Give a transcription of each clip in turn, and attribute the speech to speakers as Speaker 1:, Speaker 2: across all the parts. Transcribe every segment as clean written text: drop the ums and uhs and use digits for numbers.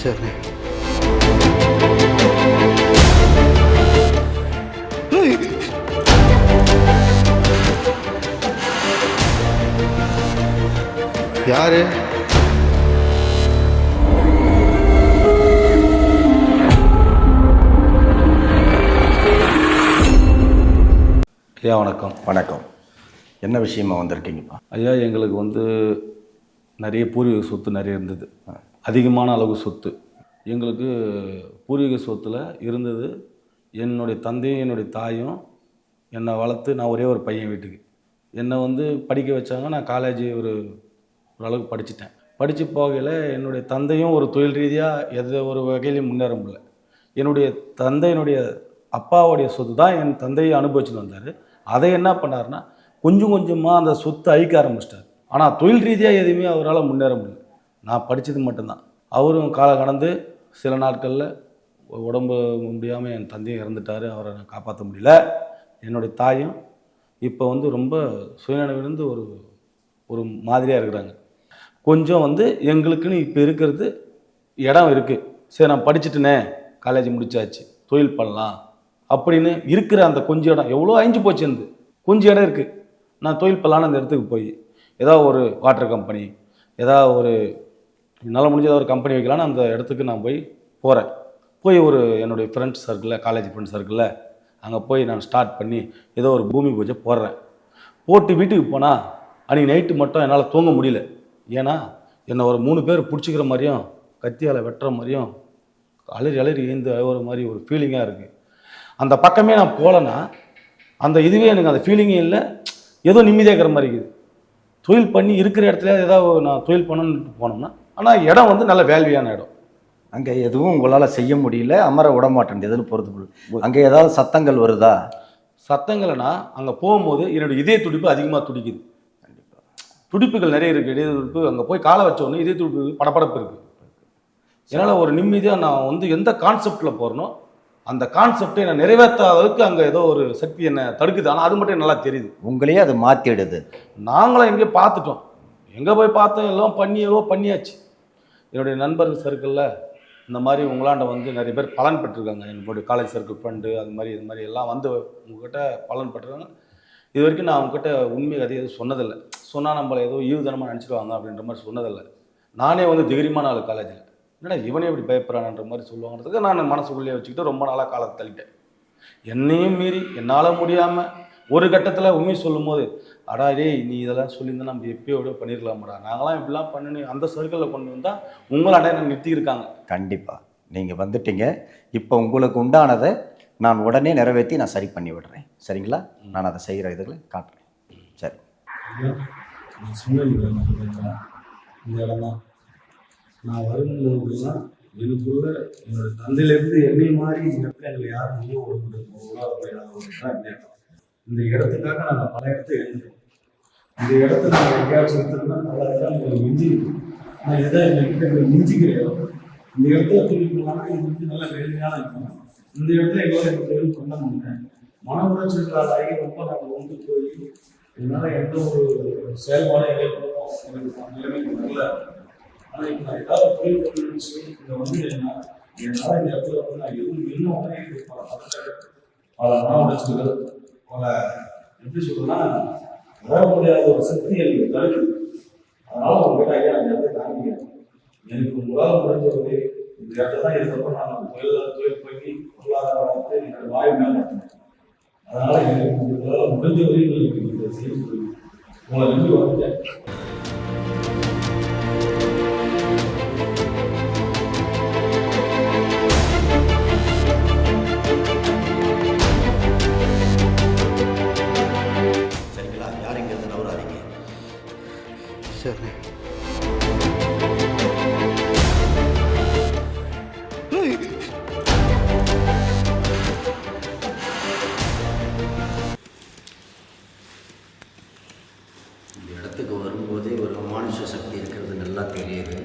Speaker 1: சரி. யாரு?
Speaker 2: ஐயா வணக்கம்.
Speaker 3: வணக்கம். என்ன விஷயமா வந்திருக்கீங்கப்பா?
Speaker 2: ஐயா, எங்களுக்கு நிறைய பூர்வீக சொத்து நிறைய இருந்தது. அதிகமான அளவு சொத்து. எங்களுக்கு பூர்வீக சொத்தில் இருந்தது. என்னுடைய தந்தையும் என்னுடைய தாயும் என்னை வளர்த்து, நான் ஒரே ஒரு பையன் வீட்டுக்கு என்னை படிக்க வச்சாங்க. நான் காலேஜ் ஓரளவுக்கு படிச்சுட்டேன். படித்து போகையில் என்னுடைய தந்தையும் ஒரு தொழில் ரீதியாக எந்த ஒரு வகையிலையும் முன்னேற முடியல. என்னுடைய அப்பாவுடைய சொத்து தான் என் தந்தையை அனுபவிச்சுட்டு வந்தார். அதை என்ன பண்ணார்னா, கொஞ்சம் கொஞ்சமாக அந்த சொத்தை அழிக்க ஆரம்பிச்சிட்டார். ஆனால் தொழில் ரீதியாக எதுவுமே அவரால் முன்னேற முடியல. நான் படித்தது மட்டும்தான். அவரும் காலம் கடந்து சில நாட்களில் உடம்பு முடியாமல் என் தந்தையும் இறந்துட்டார். அவரை நான் காப்பாற்ற முடியல. என்னுடைய தாயும் இப்போ ரொம்ப சுயநினைவிலிருந்து ஒரு மாதிரியாக இருக்கிறாங்க. கொஞ்சம் எங்களுக்குன்னு இப்போ இருக்கிறது இடம் இருக்குது. சரி, நான் படிச்சுட்டுனே, காலேஜ் முடிச்சாச்சு, தொழில் பண்ணலாம் அப்படின்னு இருக்கிற அந்த கொஞ்சம் இடம் எவ்வளோ அழிஞ்சு போச்சு. கொஞ்சம் இடம் இருக்குது. நான் தொழில் பண்ணலான்னு அந்த இடத்துக்கு போய் ஏதாவது ஒரு வாட்டர் கம்பெனி, ஏதாவது என்னால் முடிஞ்ச ஒரு கம்பெனி வைக்கலான்னு அந்த இடத்துக்கு நான் போகிறேன். என்னுடைய ஃப்ரெண்ட்ஸ் சர்க்கிளில், காலேஜ் ஃப்ரெண்ட்ஸ் சர்க்கிளில் அங்கே போய் நான் ஸ்டார்ட் பண்ணி ஏதோ ஒரு பூமி பூஜை போடுறேன். போட்டு வீட்டுக்கு போனால் அன்றைக்கி நைட்டு மட்டும் என்னால் தூங்க முடியல. ஏன்னா என்னை ஒரு 3 பேர் பிடிச்சிக்கிற மாதிரியும், கத்தியால் வெட்டுற மாதிரியும், அலறி ஏந்து அழுகிற மாதிரி ஒரு ஃபீலிங்காக இருக்குது. அந்த பக்கமே நான் போகலன்னா அந்த இதுவே எனக்கு அந்த ஃபீலிங்கே இல்லை. ஏதோ நிம்மதியாக இருக்கிற மாதிரி இருக்குது. தொழில் பண்ணி இருக்கிற இடத்துல ஏதாவது நான் தொழில் பண்ணணுன்னு போனோம்னா, ஆனால் இடம் நல்ல வேல்யூயான இடம்.
Speaker 3: அங்கே எதுவும் உங்களால் செய்ய முடியல, அமர விட மாட்டேன். எதுன்னு பொறுத்து அங்கே ஏதாவது சத்தங்கள் வருதா?
Speaker 2: சத்தங்கள்னா அங்கே போகும்போது என்னுடைய இதய துடிப்பு அதிகமாக துடிக்குது. கண்டிப்பாக துடிப்புகள் நிறைய இருக்குது. இதய துடிப்பு அங்கே போய் காலை வச்ச உடனே இதய துடிப்பு படப்படப்பு இருக்குது. என்னால் ஒரு நிம்மதியாக நான் எந்த கான்செப்டில் போகிறனோ அந்த கான்செப்டை நான் நிறைவேற்றாத அளவுக்கு அங்கே ஏதோ ஒரு சக்தி என்னை தடுக்குது. ஆனால் அது மட்டும் நல்லா தெரியுது.
Speaker 3: உங்களையே அது மாற்றிடுது.
Speaker 2: நாங்களும் எங்கேயோ பார்த்துட்டோம். எங்கே போய் பார்த்தோம், எல்லாம் பண்ணியாச்சு. என்னுடைய நண்பர்கள் சர்க்கிளில் இந்த மாதிரி உங்களாண்ட நிறைய பேர் பலன் பெற்றிருக்காங்க. என்னுடைய காலேஜ் சர்க்கிள் ஃப்ரெண்டு அது மாதிரி எல்லாம் உங்ககிட்ட பலன் பெற்றிருக்காங்க. இது வரைக்கும் நான் அவங்ககிட்ட உண்மை கதை எதுவும் சொன்னதில்லை. சொன்னால் நம்மளை ஏதோ ஈவுதனமாக நினச்சிடுவாங்க அப்படின்ற மாதிரி சொன்னதில்லை. நானே தைரியமான ஆள். காலேஜில் என்னடா இவனே இப்படி பயப்படுறான்ற மாதிரி சொல்லுவாங்கிறதுக்கு நான் மனசுக்குள்ளேயே வச்சுக்கிட்டு ரொம்ப நாளாக காலத்தை தள்ளிட்டேன். என்னையும் மீறி என்னால் முடியாமல் ஒரு கட்டத்தில் உண்மை சொல்லும் போது, அடா டேய், நீ இதெல்லாம் சொல்லியிருந்தா நம்ம எப்பயோ பண்ணியிருக்கலாம்டா, நாங்களாம் இப்படிலாம் பண்ணி அந்த சர்க்கிளில் கொண்டு வந்தால் உங்களை அடைய நிறுத்தியிருக்காங்க.
Speaker 3: கண்டிப்பாக நீங்கள் வந்துட்டீங்க. இப்போ உங்களுக்கு உண்டானதை நான் உடனே நிறைவேற்றி நான் சரி பண்ணி விடுறேன். சரிங்களா? நான் அதை செய்கிற இதுகளை காட்டுறேன். சரி.
Speaker 2: இந்த இடம் தான் நான் வரும்போது தான் எனக்குள்ள என்னோட தந்தையிலேருந்து என்னை மாதிரி இந்த இடத்துல எங்களை யாரும் இந்த இடத்துக்காக நாங்கள் பல இடத்த எழுந்துட்டோம். இந்த இடத்த நாங்கள் எங்கேயாச்சும் எடுத்துக்கோன்னா பல இடம் எங்களுக்கு மிஞ்சி, ஆனால் எதை எங்கள்கிட்ட எங்களுக்கு மிஞ்சிக்கிறோம். இந்த இடத்துல தொழில் பண்ணாமல் இது நல்ல வேலையான இருக்கும். இந்த இடத்துல எங்களால் தொழில் பண்ண முடியல. மன உளைச்சல்களாகி ரொம்ப நாங்கள் போய் இதனால் எந்த ஒரு செயல்பாடும் எனக்கு நிலைமைக்கு வரல. ஆனால் இப்போ நான் ஏதாவது தொழில் பண்ணணும்னு சொல்லி இங்கே என்னால் இந்த இடத்துல நான் இன்னும் பல மன உளைச்சல்கள், பல எப்படி சொல்றேன்னா வர முடியாத ஒரு சக்தி எனக்கு தடுக்குது. அதனால உங்ககிட்ட ஐயா அந்த இடத்த காமிக்கிறேன். எனக்கு உங்களால் முடிஞ்சவரை இந்த இடத்துல தான் இருக்கப்போ நான் தொழில் பண்ணி பொருளாதாரத்தை என்னோட வாய்வு மேம்படுத்தினேன். அதனால எனக்கு உங்களால் முடிஞ்சவரை இதை செய்ய முடியும். உங்களை நம்பி வந்துட்டேன்.
Speaker 1: சரி.
Speaker 3: இந்த இடத்துக்கு வரும்போதே ஒரு அமானுஷ சக்தி இருக்கிறது நல்லா தெரியுது.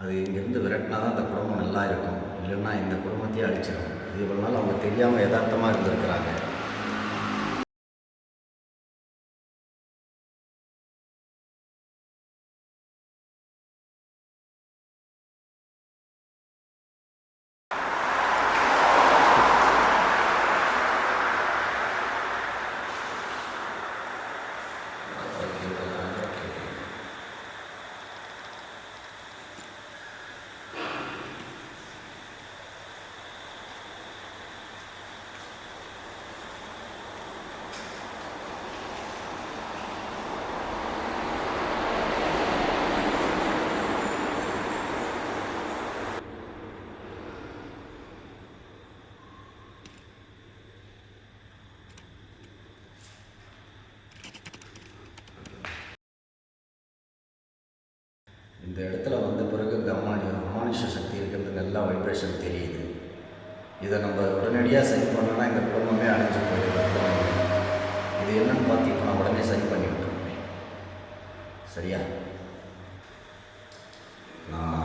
Speaker 3: அது இங்கேருந்து விரட்டினா தான் அந்த குடும்பம் நல்லா இருக்கும். இல்லைன்னா இந்த குடும்பத்தையே அழிச்சிடும். இது இவ்வளோ நாள் அவங்க தெரியாமல் யதார்த்தமாக இருந்திருக்கிறாங்க. இந்த இடத்துல வந்த பிறகு இந்த அமானுஷ சக்தி இருக்கிறது நல்லா வைப்ரேஷன் தெரியுது. இதை நம்ம உடனடியாக சரி பண்ணோன்னா இந்த குடும்பமே அடைஞ்சு போயிடும். இது என்னன்னு பார்த்து இப்போ நான் உடனே சரி பண்ணி விட்டுருக்கேன். சரியா? நான்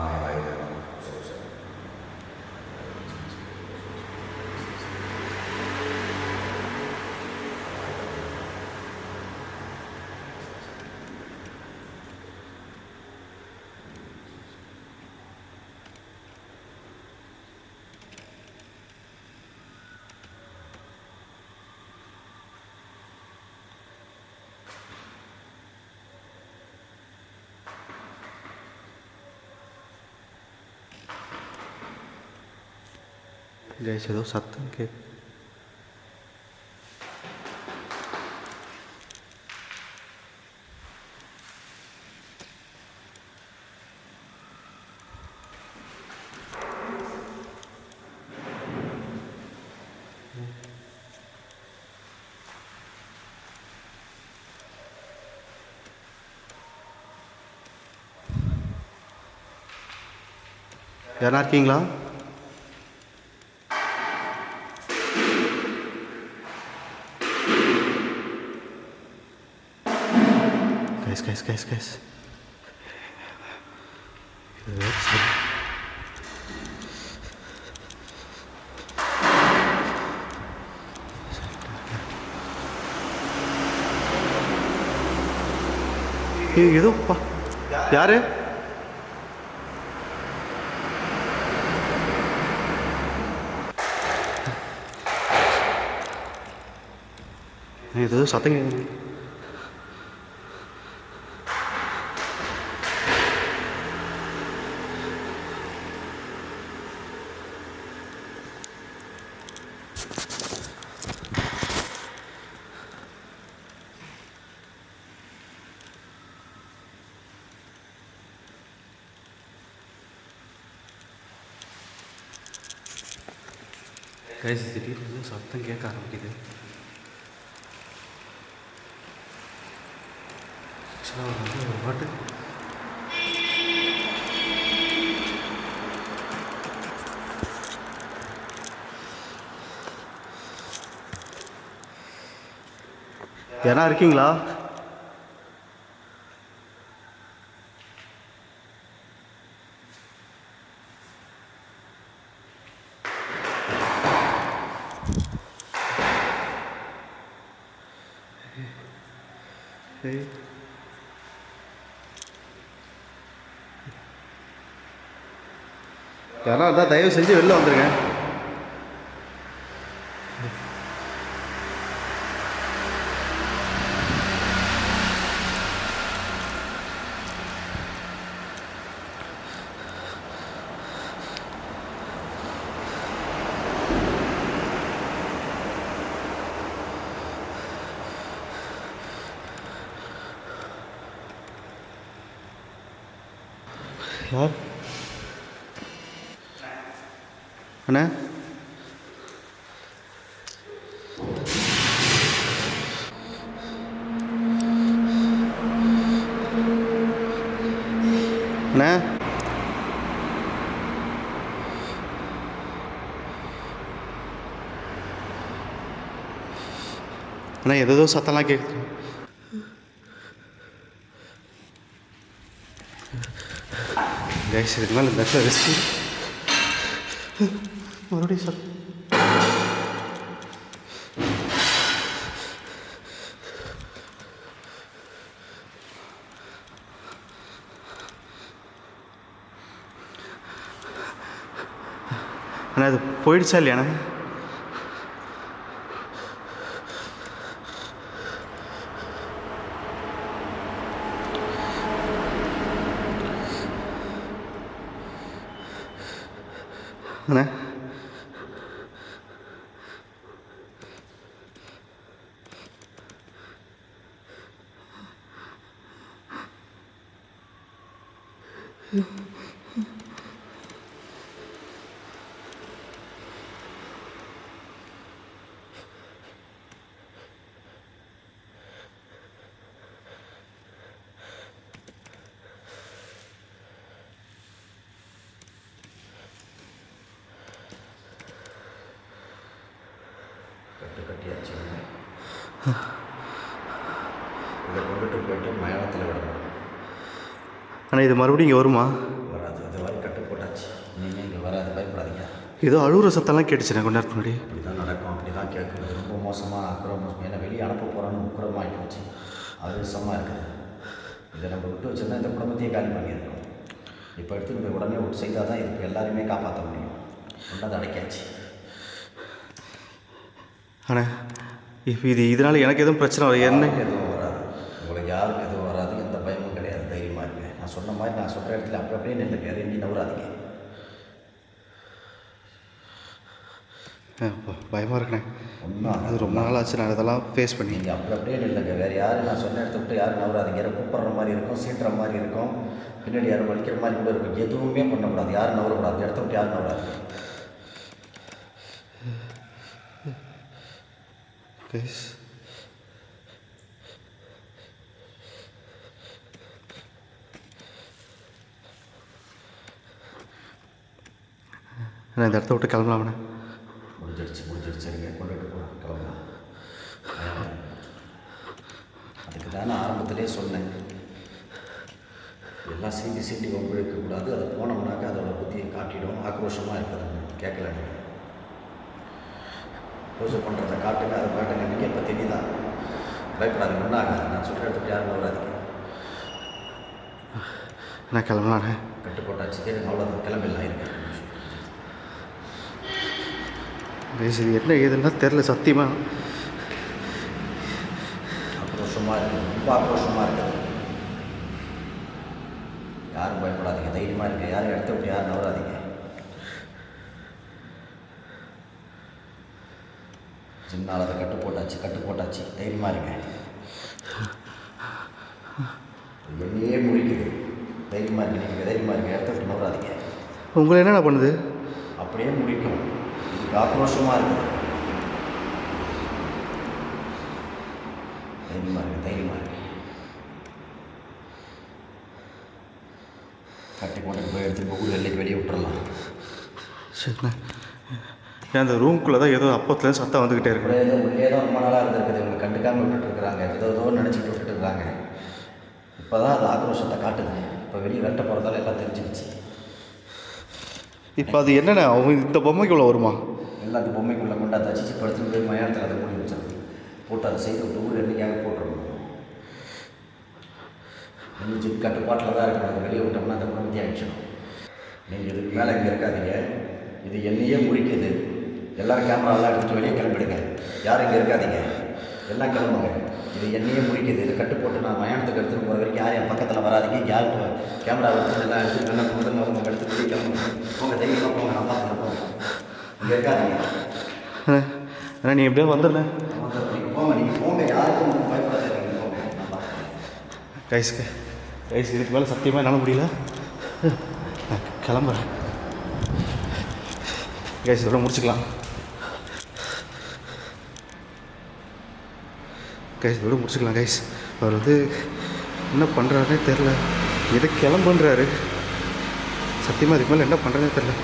Speaker 1: கைஸ் ஏதோ சத்தம் கேட்கு. யாரா இருக்கீங்களா? கைஸ் ஏதோ யாரு? ஏதோ சத்தம் கேட்குது. கைஸ் திடீர்னு சத்தம் கேட்க ஆரம்பிக்குது. ஆக்சுவலாக வந்து ஒரு பாட்டு யாரா இருக்கீங்களா? யாரா இருந்தால் தயவு செஞ்சு வெளில வந்துருங்க. யார் அண்ணா? அண்ணா அண்ணா ஏதோ சத்தம்லாம் கேட்குது. கைஸ் இதுக்கு மேலே இந்த இடத்துல ரிஸ்க். மறுபடியும் சத்தம். அண்ணா அது போயிடுச்சா இல்லையாண்ணா? அண்ணா
Speaker 3: போட்டு மயானத்தில் விடணும்.
Speaker 1: ஆனால் இது மறுபடியும் இங்கே வருமா?
Speaker 3: வராது. இது வரை கட்டு போட்டாச்சு. நீங்கள் இங்கே வராது, பயப்படாதீங்க.
Speaker 1: ஏதோ அழுகுற சத்தம்லாம் கேட்டுச்சுண்ணே கொஞ்ச நேரத்துக்கு முன்னாடி.
Speaker 3: இப்படி தான் நடக்கும், அப்படி தான் கேட்கும். இது ரொம்ப மோசமாக அக்கிரமம். ஏன்னா வெளியே அனுப்ப போகிறான்னு உக்கிரமாகி போச்சு. அவசரமாக இருக்குது. இதை நம்ம விட்டு வச்சுருந்தா இந்த குடும்பத்தையே காலி பண்ணியிருக்கோம். இப்போ எடுத்துகிட்டு போய் உடனே விட்டு செய்தால் தான் இதுக்கு எல்லாருமே காப்பாற்ற முடியும். ஒன்றாவது அடைக்காச்சு.
Speaker 1: ஆனால் இப்போ இதனால் எனக்கு எதுவும் பிரச்சனை வரும் என்ன?
Speaker 3: எதுவும் வராது. உங்களுக்கு யாருக்கும் எதுவும் வராது. எந்த பயமும் கிடையாது. தைரியமாக இருங்க. நான் சொன்ன மாதிரி நான் சொல்கிற இடத்துல அப்படியே நில்லுங்க. வேறு எங்கேயும் நவராதிங்க.
Speaker 1: பயமாக இருக்குண்ணே.
Speaker 3: ஒன்றும்
Speaker 1: அது ரொம்ப நாள் ஆச்சு நான் இதெல்லாம் ஃபேஸ் பண்ணி.
Speaker 3: நீங்கள் அப்படியே நில்லுங்க. வேறு யாரும் நான் சொன்ன இடத்த விட்டு யாரும் நவராதிங்க. யாரும் கூப்பிட்ற மாதிரி இருக்கும், சீட்டுற மாதிரி இருக்கும், பின்னாடி யாரும் வலிக்கிற மாதிரி கூட இருக்கும். எதுவுமே பண்ணக்கூடாது. யாரும் நவரக்கூடாது. இடத்த விட்டு யாரும் நவராதிங்க.
Speaker 1: கைஸ் நான் இந்த இடத்த விட்டு கிளம்பலாம்ண்ணே.
Speaker 3: முடிஞ்சிடுச்சு. நீங்கள் கொண்டுட்டு போகிறோம், கிளம்பலாம். அதுக்கு தானே ஆரம்பத்திலே சொன்னேன், எல்லாம் சீண்டி வம்பு இருக்கக்கூடாது. அது போனோம்னாக்கா அதோட புத்தியை காட்டிடும். ஆக்ரோஷமாக இருக்குது. கேட்கல நீங்கள் பூஜை பண்ணுறதை காட்டுங்க, அதை காட்டுங்க. நீங்கள் இப்போ தெரியுதான். பயப்படாது, ஒன்றாக நான் சொல்கிற இடத்துக்கு யாரும் வராதிங்க.
Speaker 1: நான் கிளம்பலாண்ணே.
Speaker 3: கட்டு போட்டாச்சு. சரி, அவ்வளோதான். கிளம்பிடலாம். இருக்கேன்.
Speaker 1: கைஸ் இது என்ன ஏதுன்னா தெரில சத்தியமாக.
Speaker 3: ஆக்ரோஷமாக இருக்குது. ரொம்ப ஆக்ரோஷமாக இருக்குது. யாரும் பயப்படாதீங்க. தைரியமாக இருக்குது. யாரும் இடத்த விட்டு யாரும் நவராதிங்க. சின்னால் அதை கட்டு போட்டாச்சு. தைரியமாக இருங்க. என்னையே முடிக்குது. தைரியமாக இருக்கு. நீங்கள் தைரியமாக இருங்க. இடத்த விட்டு நவராதிங்க.
Speaker 1: உங்களை என்னென்ன பண்ணுது?
Speaker 3: அப்படியே முடிக்கும். இதுக்கு ஆக்ரோஷமாக இருக்குது. தைரியமாக இருக்கு. கட்டி போட்டு போய் எடுத்துட்டு போய் எல்லைக்கு வெளியே விட்டுறலாம்.
Speaker 1: சரிண்ணே. ஏன் அந்த ரூம்குள்ளே தான் ஏதோ அப்போத்துலேருந்து சத்தம் வந்துக்கிட்டே இருக்கு.
Speaker 3: உள்ளே தான் ரொம்ப நாளாக இருந்திருக்குது. இவங்க கண்டுக்காமல் விட்டுட்டுருக்குறாங்க. ஏதோ நினச்சிட்டு விட்டுட்டுருக்காங்க. இப்போ தான் அது ஆக்ரோஷத்தை காட்டுது. இப்போ வெளியே வெட்ட போகிறதால எல்லாம் தெரிஞ்சுக்கிச்சு.
Speaker 1: இப்போ அது என்னென்ன அவங்க இந்த பொம்மைக்குள்ளே வருமா?
Speaker 3: எல்லாம் அந்த பொம்மைக்குள்ளே கொண்டா தச்சிச்சு படுத்து போய் மயானத்தில் அதை மூடி வச்சிருக்கு. போட்டு அதை செய்து விட்டு ஊர் என்னைக்காக போட்டுருணும். இன்னும் கட்டுப்பாட்டில் தான் இருக்கணும். அதை வெளியே விட்டோம்னா அந்த குடும்பத்தையே அழிச்சிடும். நீங்கள் இதுக்கு மேலே இங்கே இருக்காதீங்க. இது என்னையே முடிக்குது. எல்லோரும் கேமராலாம் எடுத்துகிட்டு வெளியே கிளம்பிடுங்க. யாரும் இங்கே இருக்காதீங்க. எல்லாம் கிளம்புங்க. இது என்னையே முடிக்குது. இதை கட்டு போட்டு நான் மயானத்துக்கு எடுத்துகிட்டு போகிற வரைக்கும் யாரும் என் பக்கத்தில் வராதிங்க. யாரும் கேமரா எடுத்து எல்லாம் எடுத்துகிட்டு நல்லா முதல்ல அவங்க எடுத்து வெளியே கிளம்புங்க. போங்க, தைரியமாக போங்க. நான் பார்த்துட்டு போங்க. இங்கே இருக்காதீங்க.
Speaker 1: ஆனால் நீ எப்படியாவது வந்துடுறேன்.
Speaker 3: நீங்கள் போங்க. யாருக்கும் பயப்படாதீங்க. நீங்கள் போங்க. நான் பார்த்துக்கிறேன்.
Speaker 1: கைஸ் இதுக்கு மேலே சத்தியமாக என்னால் முடியல. நான் கிளம்புறேன். கைஸ் இதோட முடிச்சுக்கலாம். கைஸ் அவர் என்ன பண்ணுறாருனே தெரில. எதை கிளம்புன்றாரு. சத்தியமாக இதுக்கு மேலே என்ன பண்ணுறதுனே தெரில.